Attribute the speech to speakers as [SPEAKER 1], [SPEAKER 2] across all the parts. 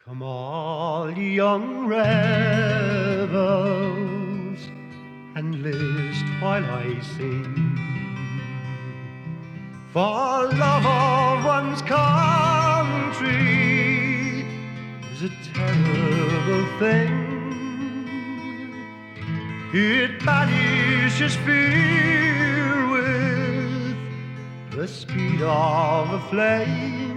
[SPEAKER 1] Come all ye young rebels, and list while I sing. For love of one's country is a terrible thing. It banishes fear with the speed of a flame.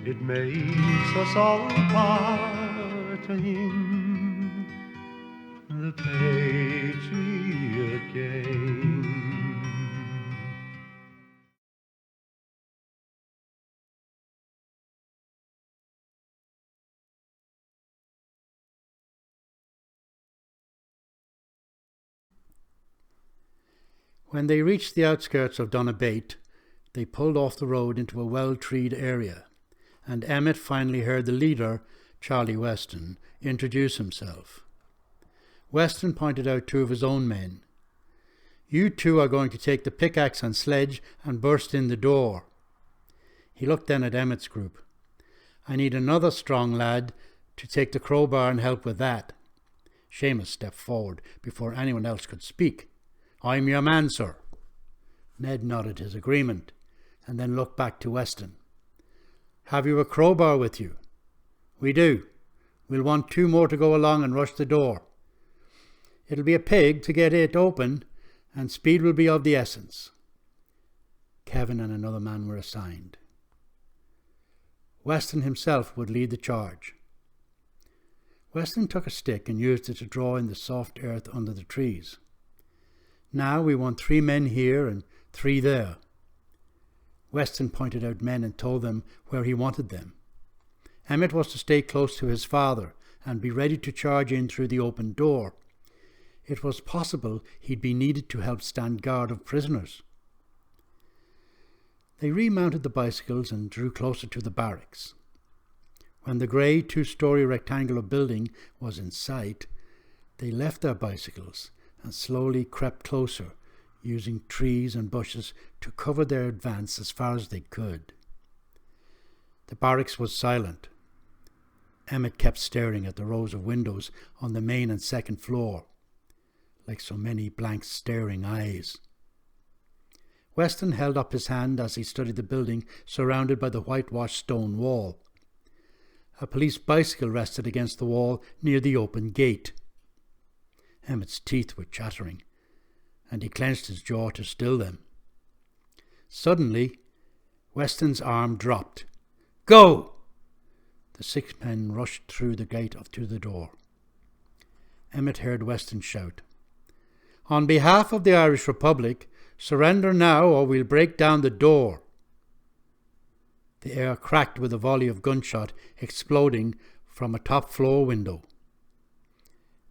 [SPEAKER 1] It makes us all part in the patriot game.
[SPEAKER 2] When they reached the outskirts of Donabate, they pulled off the road into a well-treed area, and Emmet finally heard the leader, Charlie Weston, introduce himself. Weston pointed out two of his own men. "You two are going to take the pickaxe and sledge and burst in the door." He looked then at Emmet's group. "I need another strong lad to take the crowbar and help with that." Seamus stepped forward before anyone else could speak. "I'm your man, sir." Ned nodded his agreement and then looked back to Weston. "Have you a crowbar with you?" "We do. We'll want two more to go along and rush the door. It'll be a pig to get it open, and speed will be of the essence." Kevin and another man were assigned. Weston himself would lead the charge. Weston took a stick and used it to draw in the soft earth under the trees. "Now we want 3 men here and 3 there." Weston pointed out men and told them where he wanted them. Emmet was to stay close to his father and be ready to charge in through the open door. It was possible he'd be needed to help stand guard of prisoners. They remounted the bicycles and drew closer to the barracks. When the grey 2-story rectangular building was in sight, they left their bicycles and slowly crept closer, using trees and bushes to cover their advance as far as they could. The barracks was silent. Emmet kept staring at the rows of windows on the main and second floor, like so many blank staring eyes. Weston held up his hand as he studied the building surrounded by the whitewashed stone wall. A police bicycle rested against the wall near the open gate. Emmet's teeth were chattering, and he clenched his jaw to still them. Suddenly, Weston's arm dropped. "Go!" The 6 men rushed through the gate to the door. Emmet heard Weston shout, "On behalf of the Irish Republic, surrender now or we'll break down the door." The air cracked with a volley of gunshot exploding from a top-floor window.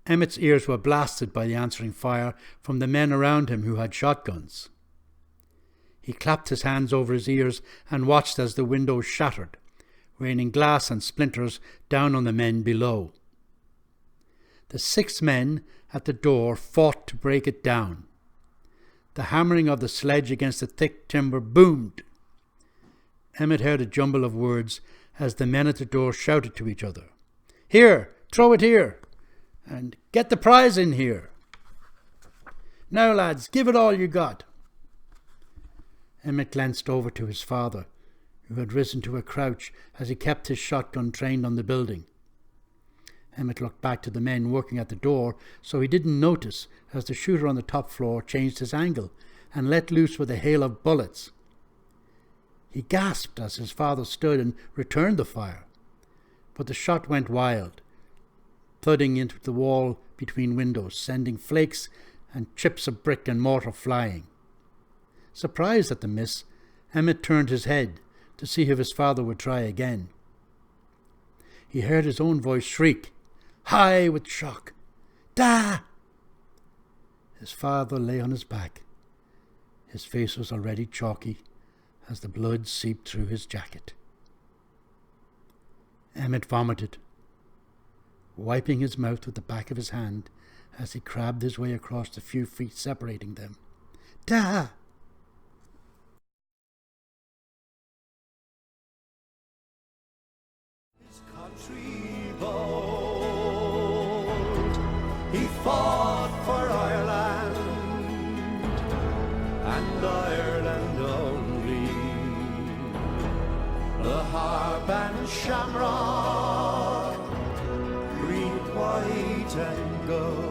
[SPEAKER 2] Emmet's ears were blasted by the answering fire from the men around him who had shotguns. He clapped his hands over his ears and watched as the window shattered, raining glass and splinters down on the men below. The 6 men at the door fought to break it down. The hammering of the sledge against the thick timber boomed. Emmet heard a jumble of words as the men at the door shouted to each other. "Here, throw it here!" and "Get the prize in here!" "Now, lads, give it all you got!" Emmet glanced over to his father, who had risen to a crouch as he kept his shotgun trained on the building. Emmet looked back to the men working at the door, so he didn't notice as the shooter on the top floor changed his angle and let loose with a hail of bullets. He gasped as his father stood and returned the fire, but the shot went wild, thudding into the wall between windows, sending flakes and chips of brick and mortar flying. Surprised at the miss, Emmet turned his head to see if his father would try again. He heard his own voice shriek, high with shock, "Da!" His father lay on his back. His face was already chalky as the blood seeped through his jacket. Emmet vomited, wiping his mouth with the back of his hand as he crabbed his way across the few feet separating them. "Da!"
[SPEAKER 1] country bold. He fought for Ireland, and Ireland only. The harp and shamrock, green, white and gold.